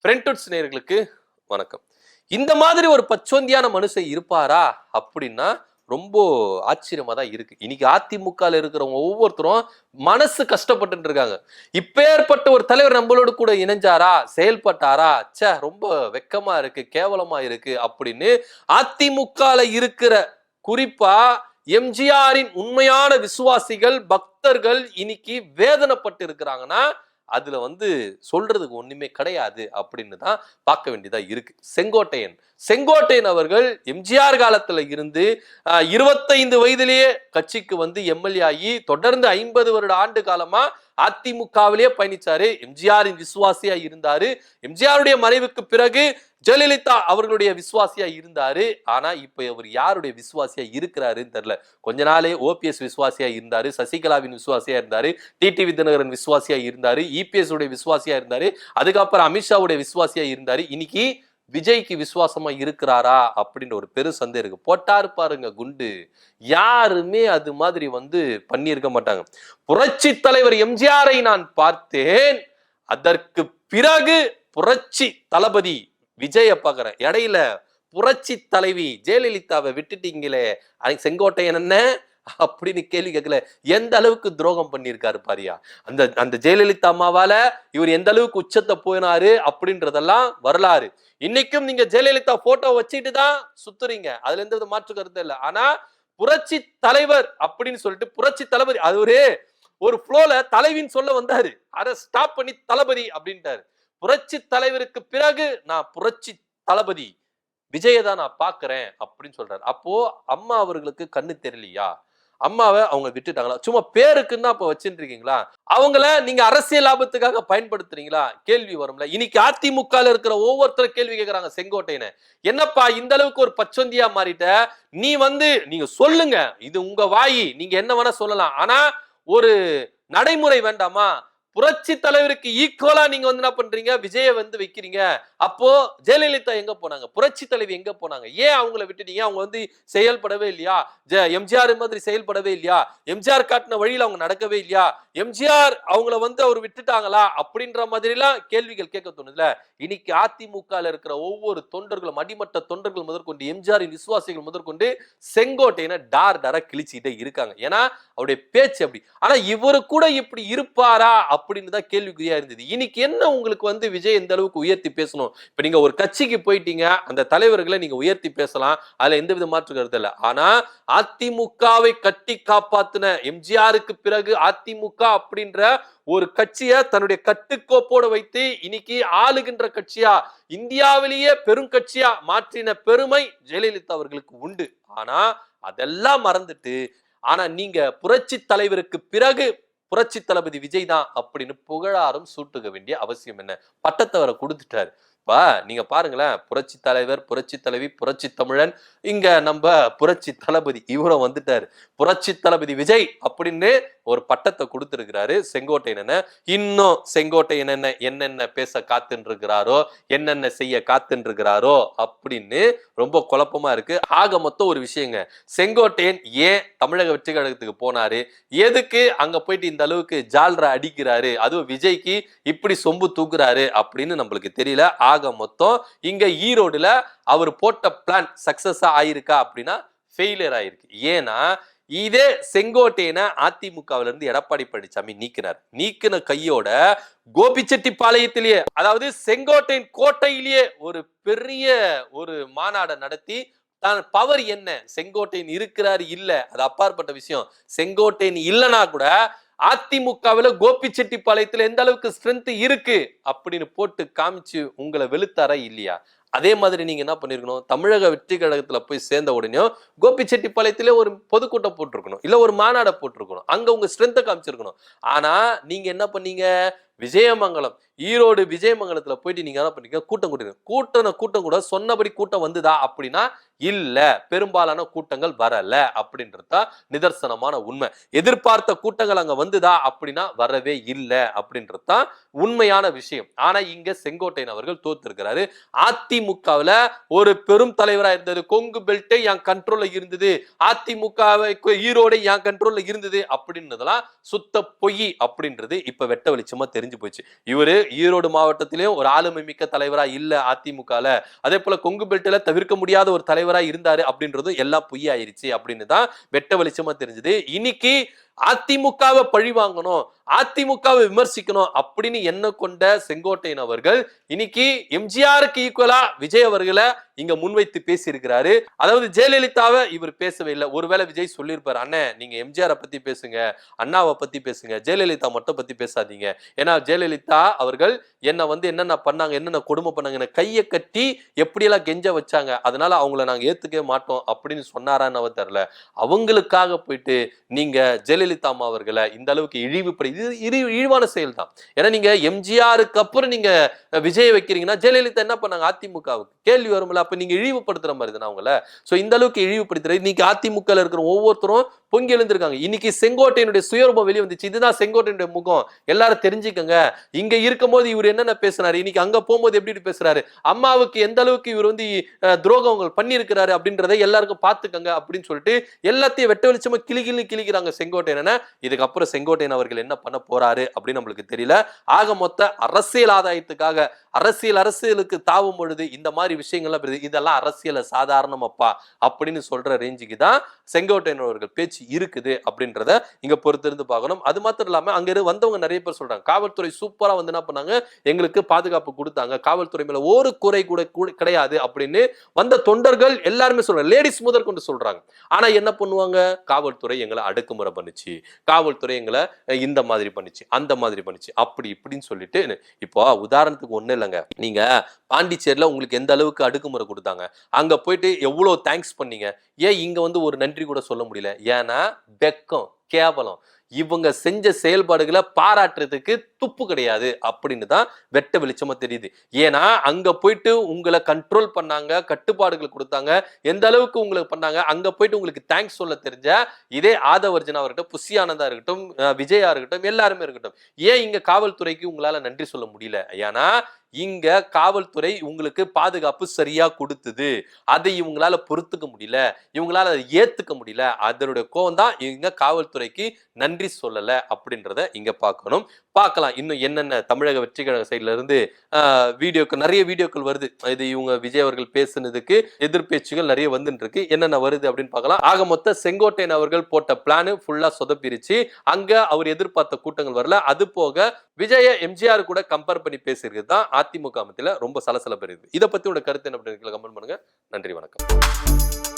பிரெண்ட்வுட்ஸ் நேயர்களுக்கு வணக்கம். இந்த மாதிரி ஒரு பச்சோந்தியான மனுஷன் இருப்பாரா அப்படின்னா ரொம்ப ஆச்சரியமா தான் இருக்கு. இன்னைக்கு அதிமுகல இருக்கிறவங்க ஒவ்வொருத்தரும் மனசு கஷ்டப்பட்டு இருக்காங்க. இப்பேற்பட்ட ஒரு தலைவர் நம்மளோட கூட இணைஞ்சாரா, செயல்பட்டாரா, ச்சே ரொம்ப வெக்கமா இருக்கு, கேவலமா இருக்கு அப்படின்னு அதிமுகல இருக்கிற குறிப்பா எம்ஜிஆரின் உண்மையான விசுவாசிகள், பக்தர்கள் இன்னைக்கு வேதனைப்பட்டு இருக்கிறாங்கன்னா அதுல சொல்றதுக்கு ஒண்ணுமே கிடையாது அப்படின்னு தான் பார்க்க வேண்டியதா இருக்கு. செங்கோட்டையன் அவர்கள் எம்ஜிஆர் காலத்துல இருந்து 25 வயதிலேயே கட்சிக்கு எம்எல்ஏ ஆகி தொடர்ந்து 50 வருட ஆண்டு காலமா அதிமுகவிலேயே பயணிச்சாரு. எம்ஜிஆரின் விசுவாசியா இருந்தாரு. எம்ஜிஆருடைய மறைவுக்கு பிறகு ஜெயலலிதா அவர்களுடைய விசுவாசியா இருந்தாரு. ஆனா இப்ப அவர் யாருடைய விசுவாசியா இருக்கிறாருன்னு தெரியல. கொஞ்ச நாளே ஓபிஎஸ் விசுவாசியா இருந்தாரு, சசிகலாவின் விசுவாசியா இருந்தாரு, டிடிவி தினகரன் விசுவாசியா இருந்தாரு, இபிஎஸ் உடைய விசுவாசியா இருந்தாரு, அதுக்கப்புறம் அமித்ஷாவுடைய விசுவாசியா இருந்தாரு. இன்னைக்கு விஜய்க்கு விசுவாசமா இருக்கிறாரா அப்படின்ற ஒரு பெரு சந்தேகம் இருக்கு. போட்டாரு பாருங்க குண்டு, யாருமே அது மாதிரி பண்ணியிருக்க மாட்டாங்க. புரட்சி தலைவர் எம்ஜிஆரை நான் பார்த்தேன், அதற்கு பிறகு புரட்சி தளபதி விஜய பாக்குறேன். இடையில புரட்சி தலைவி ஜெயலலிதாவை விட்டுட்டீங்களே, செங்கோட்டையன் என்ன அப்படின்னு கேள்வி கேட்கல. எந்த அளவுக்கு துரோகம் பண்ணியிருக்காரு பாரியா. அந்த ஜெயலலிதா அம்மாவால இவர் எந்த அளவுக்கு உச்சத்தை போயினாரு அப்படின்றதெல்லாம் வரலாறு. இன்னைக்கும் நீங்க ஜெயலலிதா போட்டோ வச்சுட்டு தான் சுத்துறீங்க, அதுல எந்த மாற்று கருத்து இல்லை. ஆனா புரட்சி தலைவர் அப்படின்னு சொல்லிட்டு புரட்சி தளபதி அவரு ஒரு ஃப்ளோல தலைவின்னு சொல்ல வந்தாரு, அதை ஸ்டாப் பண்ணி தளபதி அப்படின்ட்டாரு. புரட்சி தலைவருக்கு பிறகு நான் புரட்சி தளபதி விஜய தான் நான் பாக்குறேன் அப்படின்னு சொல்றாரு. அப்போ அம்மா அவர்களுக்கு கண்ணு தெரியலையா? அம்மாவை அவங்க விட்டுட்டாங்களா? சும்மா பேருக்குன்னா அப்ப வச்சுட்டு இருக்கீங்களா? அவங்கள நீங்க அரசியல் லாபத்துக்காக பயன்படுத்துறீங்களா? கேள்வி வரும்ல. இன்னைக்கு அதிமுக இருக்கிற ஒவ்வொருத்தரும் கேள்வி கேட்கறாங்க செங்கோட்டையனை, என்னப்பா இந்த அளவுக்கு ஒரு பச்சொந்தியா மாறிட்ட? நீ நீங்க சொல்லுங்க, இது உங்க வாயி, நீங்க என்ன வேணா சொல்லலாம், ஆனா ஒரு நடைமுறை வேண்டாமா? புரட்சி தலைவருக்கு ஈக்குவலா நீங்க என்ன பண்றீங்க? விஜய வைக்கிறீங்க. அப்போ ஜெயலலிதா எங்க போனாங்க? புரட்சி தலைவி எங்க போனாங்க? ஏன் அவங்கள விட்டுட்டீங்க? அவங்க செயல்படவே இல்லையா? எம்ஜிஆர் மாதிரி செயல்படவே இல்லையா? எம்ஜிஆர் காட்டின வழியில அவங்க நடக்கவே இல்லையா? எம்ஜிஆர் அவங்கள அவர் விட்டுட்டாங்களா? அப்படின்ற மாதிரி எல்லாம் கேள்விகள் கேட்க தோணுதுல. இன்னைக்கு அதிமுக இருக்கிற ஒவ்வொரு தொண்டர்களும், அடிமட்ட தொண்டர்கள் முதற்கொண்டு, எம்ஜிஆரின் விசுவாசிகள் முதற்கொண்டு செங்கோட்டையனை டாரா கிழிச்சுக்கிட்டே இருக்காங்க. ஏன்னா அவருடைய பேச்சு அப்படி. ஆனா இவரு கூட இப்படி இருப்பாரா அப்படின்னு தான் கேள்விக்குறியா இருந்தது. இன்னைக்கு என்ன உங்களுக்கு விஜய் எந்த அளவுக்கு உயர்த்தி பேசணும்? இப்ப நீங்க ஒரு கட்சிக்கு போயிட்டீங்க, அந்த தலைவர்களை நீங்க உயர்த்தி பேசலாம், அதுல எந்த வித மாற்று கருத்து இல்லை. ஆனா அதிமுகவை கட்டி காப்பாத்தின எம்ஜிஆருக்கு பிறகு அதிமுக அப்படின்ற ஒரு கட்சியை தன்னுடைய கட்டுக்கோப்போட வைத்து இன்னைக்கு ஆளுகின்ற கட்சியா, இந்தியாவிலேயே பெரும் கட்சியா மாற்றின பெருமை ஜெயலலிதா அவர்களுக்கு உண்டு. ஆனா அதெல்லாம் மறந்துட்டு, ஆனா நீங்க புரட்சி தலைவருக்கு பிறகு புரட்சி தளபதி விஜய் தான் அப்படின்னு புகழாரம் சூட்டுக வேண்டிய அவசியம் என்ன? பட்டத்தை வர கொடுத்துட்டாரு. நீங்க பாருங்களேன், புரட்சி தலைவர், புரட்சி தலைவி, புரட்சி தமிழன், இங்க நம்ம புரட்சி தளபதி இவரும் வந்துட்டாரு. புரட்சி தளபதி விஜய் அப்படின்னு ஒரு பட்டத்தை கொடுத்திருக்கிறாரு செங்கோட்டையன். இன்னும் செங்கோட்டையன் என்னென்ன பேச காத்துன்னு இருக்கிறாரோ, என்னென்ன செய்ய காத்துன்னு இருக்கிறாரோ அப்படின்னு ரொம்ப குழப்பமா இருக்கு. ஆக மொத்தம் ஒரு விஷயங்க, செங்கோட்டையன் ஏன் தமிழக வெற்றி கழகத்துக்கு போனாரு, எதுக்கு அங்க போயிட்டு இந்த அளவுக்கு ஜால்ரா அடிக்கிறாரு, அதுவும் விஜய்க்கு இப்படி சொம்பு தூக்குறாரு அப்படின்னு நம்மளுக்கு தெரியல. ஆக மொத்தம் இங்க ஈரோடுல அவர் போட்ட பிளான் சக்சஸா ஆயிருக்கா அப்படின்னா ஃபெயிலியர் ஆயிருக்கு. ஏன்னா இதே செங்கோட்டையனை அதிமுகவில இருந்து எடப்பாடி பழனிசாமி நீக்கின கையோட கோபிச்செட்டிப்பாளையத்திலேயே, அதாவது செங்கோட்டையன் கோட்டையிலேயே ஒரு பெரிய ஒரு மாநாடை நடத்தி தான் பவர் என்ன, செங்கோட்டையன் இருக்கிறாரு இல்ல அது அப்பாற்பட்ட விஷயம், செங்கோட்டையன் இல்லைன்னா கூட அதிமுகவில் கோபிச்செட்டிப்பாளையத்துல எந்த அளவுக்கு ஸ்ட்ரென்த் இருக்கு அப்படின்னு போட்டு காமிச்சு உங்களை வெளுத்தாரா இல்லையா? அதே மாதிரி நீங்க என்ன பண்ணிருக்கணும், தமிழக வெற்றி கழகத்துல போய் சேர்ந்த உடனே கோபிச்செட்டிப்பாளையத்திலே ஒரு பொதுக்கூட்டம் போட்டிருக்கணும், இல்ல ஒரு மாநாட போட்டிருக்கணும், அங்க உங்க ஸ்ட்ரென்த்தை காமிச்சிருக்கணும். ஆனா நீங்க என்ன பண்ணீங்க, விஜயமங்கலம், ஈரோடு விஜயமங்கலத்துல போயிட்டு நீங்க என்ன பண்ணீங்க, கூட்டம் கூட சொன்னபடி கூட்டம் வந்துதா அப்படின்னா இல்ல, பெரும்பாலான கூட்டங்கள் வரல அப்படின்றதுதான் நிதர்சனமான உண்மை. எதிர்பார்த்த கூட்டங்கள் அங்க வந்துதா அப்படின்னா வரவே இல்லை அப்படின்றதுதான் உண்மையான விஷயம். ஆனா இங்க செங்கோட்டையன் அவர்கள் தோத்திருக்கிறாரு. அதிமுகவுல ஒரு பெரும் தலைவரா இருந்தது, கொங்கு பெல்ட்டே என் கண்ட்ரோல்ல இருந்தது, அதிமுக ஈரோடு என் கண்ட்ரோல்ல இருந்தது அப்படின்றதெல்லாம் சுத்த பொய் அப்படின்றது இப்ப வெட்ட வெளிச்சமா தெரிஞ்சு தெரிஞ்சு போச்சு. இவரு ஈரோடு மாவட்டத்திலேயும் ஒரு ஆளுமை மிக்க தலைவரா இல்ல அதிமுகல, அதே போல கொங்கு பெல்ட்ல தவிர்க்க முடியாத ஒரு தலைவரா இருந்தாரு அப்படின்றதும் எல்லாம் பொய் ஆயிருச்சு அப்படின்னு தான் வெட்ட வெளிச்சமா தெரிஞ்சது. இன்னைக்கு அதிமுகவை பழி வாங்கணும், அதிமுகவை விமர்சிக்கணும் அப்படின்னு எண்ண கொண்ட செங்கோட்டையன் அவர்கள் இன்னைக்கு எம்ஜிஆருக்கு ஈக்குவலா விஜய் அவர்களை இங்க முன்வைத்து பேசி இருக்கிறாரு. அதாவது ஜெயலலிதாவை இவர் பேசவே இல்லை. ஒருவேளை விஜய் சொல்லியிருப்பாரு, அண்ணன் நீங்க எம்ஜிஆரை பத்தி பேசுங்க, அண்ணாவை பத்தி பேசுங்க, ஜெயலலிதா மட்டும் பத்தி பேசாதீங்க. ஏன்னா ஜெயலலிதா அவர்கள் என்ன என்னென்ன பண்ணாங்க, என்னென்ன கொடுமை பண்ணாங்க, கையை கட்டி எப்படியெல்லாம் கெஞ்ச வச்சாங்க, அதனால அவங்கள நாங்க ஏத்துக்கவே மாட்டோம் அப்படின்னு சொன்னாரான்னு அவர் தெரியல. அவங்களுக்காக போயிட்டு நீங்க ஜெயலலிதா அம்மா அவர்களை இந்த அளவுக்கு இழிவுபடி, இது இழிவான செயல் தான். ஏன்னா நீங்க எம்ஜிஆருக்கு அப்புறம் நீங்க விஜய் வைக்கிறீங்கன்னா ஜெயலலிதா என்ன பண்ணாங்க அதிமுகவுக்கு கேள்வி வரும்ல. அப்ப நீங்க இழிவுபடுத்துற மாதிரி தானே அவங்கள. சோ இந்த அளவுக்கு இழிவுபடுத்துற இன்னைக்கு அதிமுக இருக்கிற ஒவ்வொருத்தரும் பொங்கி எழுந்திருக்காங்க. இன்னைக்கு செங்கோட்டையனுடைய சுயரூபம் வெளியே வந்துச்சு. இதுதான் செங்கோட்டையனுடைய முகம், எல்லாரும் தெரிஞ்சுக்கங்க. இங்க இருக்கும் போது இவர் என்னென்ன பேசுறாரு, இன்னைக்கு அங்க போகும்போது எப்படி பேசுறாரு, அம்மாவுக்கு எந்த அளவுக்கு இவர் துரோகங்கள் பண்ணி இருக்கிறாரு அப்படின்றத எல்லாருக்கும் பாத்துக்கங்க அப்படின்னு சொல்லிட்டு எல்லாத்தையும் வெட்ட வெளிச்சமா கிளிக்கிறாங்க செங்கோட்டையன். இதுக்கப்புறம் செங்கோட்டையன் அவர்கள் என்ன பண்ண போறாரு அப்படின்னு நம்மளுக்கு தெரியல. ஆக மொத்த அரசியல் ஆதாயத்துக்காக அரசியலுக்கு தாவும் பொழுது இந்த மாதிரி விஷயங்கள்லாம் இதெல்லாம் அரசியல சாதாரணமாப்பா அப்படின்னு சொல்ற ரேஞ்சுக்கு தான் செங்கோட்டையன் அவர்கள் பேச்சு இருக்குது அப்படின்றத இங்க பொறுத்திருந்து பார்க்கணும். அது மாத்திரம் இல்லாம அங்க வந்தவங்க நிறைய பேர் சொல்றாங்க, காவல்துறை சூப்பரா என்ன பண்ணாங்க, எங்களுக்கு பாதுகாப்பு கொடுத்தாங்க, காவல்துறை மேல ஒரு குறை கூட கிடையாது அப்படின்னு வந்த தொண்டர்கள் எல்லாருமே சொல்றாங்க, லேடிஸ் முதல் கொண்டு சொல்றாங்க. ஆனா என்ன பண்ணுவாங்க, காவல்துறை எங்களை அடக்குமுறை பண்ணுச்சு, காவல்துறை எங்களை இந்த மாதிரி பண்ணுச்சு, அந்த மாதிரி பண்ணுச்சு, அப்படி இப்படின்னு சொல்லிட்டு. இப்போ உதாரணத்துக்கு ஒண்ணு இல்லைங்க, நீங்க பாண்டிச்சேரியில உங்களுக்கு எந்த அளவுக்கு அடுக்குமுறை கொடுத்தாங்க, அங்க போயிட்டு எவ்வளவு தேங்க்ஸ் பண்ணீங்க, ஏன் இங்க ஒரு நன்றி கூட சொல்ல முடியல? ஏன்னா வெக்கம், கேவலம், இவங்க செஞ்ச செயல்பாடுகளை பாராட்டுறதுக்கு துப்பு கிடையாது அப்படின்னு தான் வெட்ட வெளிச்சமா தெரியுது. ஏன்னா அங்க போயிட்டு உங்களை கண்ட்ரோல் பண்ணாங்க, கட்டுப்பாடுகள் கொடுத்தாங்க, எந்த அளவுக்கு உங்களுக்கு பண்ணாங்க, அங்க போயிட்டு உங்களுக்கு தேங்க்ஸ் சொல்ல தெரிஞ்ச இதே ஆதவர்ஜனா இருக்கட்டும், புஷி ஆனந்தா இருக்கட்டும், விஜயா இருக்கட்டும், எல்லாருமே இருக்கட்டும், ஏன் இங்க காவல்துறைக்கு உங்களால நன்றி சொல்ல முடியல? ஏன்னா இங்க காவல்துறை உங்களுக்கு பாதுகாப்பு சரியா கொடுத்தது, அதை இவங்களால பொறுத்துக்க முடியல, இவங்களால அதை ஏத்துக்க முடியல, அதனுடைய கோவம் தான் இங்க காவல்துறைக்கு நன்றி சொல்லல அப்படின்றத இங்க பார்க்கணும். பார்க்கலாம் இன்னும் என்னென்ன தமிழக வெற்றி கழக சைட்ல இருந்து நிறைய வீடியோக்கள் வருது. இது இவங்க விஜய் அவர்கள் பேசுனதுக்கு எதிர்பேச்சுகள் நிறைய வந்துட்டு இருக்கு, என்னென்ன வருது அப்படின்னு பார்க்கலாம். ஆக மொத்த செங்கோட்டையன் அவர்கள் போட்ட பிளான் ஃபுல்லா சொதப்பிருச்சு. அங்க அவர் எதிர்பார்த்த கூட்டங்கள் வரல. அது போக விஜய எம்ஜிஆர் கூட கம்பேர் பண்ணி பேசியிருக்கிறது தான் அதிமுக மத்தியில ரொம்ப சலசலப்பு இருக்குது. இதை பத்தி உங்க கருத்து என்ன அப்படின்னு கமெண்ட் பண்ணுங்க. நன்றி, வணக்கம்.